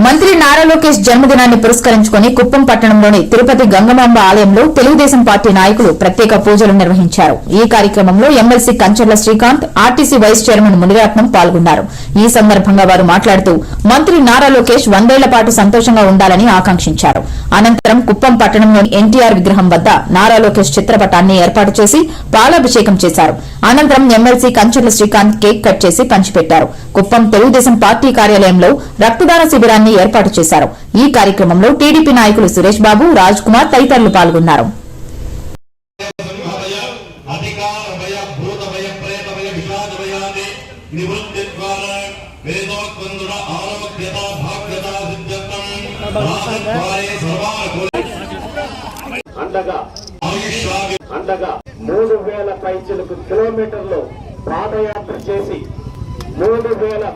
మంత్రి నారా లోకేష్ జన్మదినాన్ని పురస్కరించుకుని కుప్పం పట్టణంలోని తిరుపతి గంగమాంబ ఆలయంలో తెలుగుదేశం పార్టీ నాయకులు ప్రత్యేక పూజలు నిర్వహించారు. ఈ కార్యక్రమంలో MLC Kancharla Srikanth, RTC vice chairman Muniratnam పాల్గొన్నారు. ఈ సందర్భంగా వారు మాట్లాడుతూ మంత్రి నారా లోకేష్ 100 ఏళ్ల పాటు సంతోషంగా ఉండాలని ఆకాంక్షించారు. అనంతరం కుప్పం పట్టణంలోని ఎన్టీఆర్ విగ్రహం వద్ద నారా లోకేష్ చిత్రపటాన్ని ఏర్పాటు చేసి పాలాభిషేకం చేశారు. అనంతరం MLC Kancharla Srikanth cake cut చేసి పంచిపెట్టారు. కుప్పం తెలుగుదేశం పార్టీ కార్యాలయంలో రక్తదాన శిబిరాన్ని ఏర్పాటు చేశారు. ఈ కార్యక్రమంలో టీడీపీ నాయకులు సురేష్ బాబు, రాజ్ కుమార్ తదితరులు పాల్గొన్నారు. అండగా 3000 పైచిలకు కిలోమీటర్లు పాదయాత్ర చేసి 3000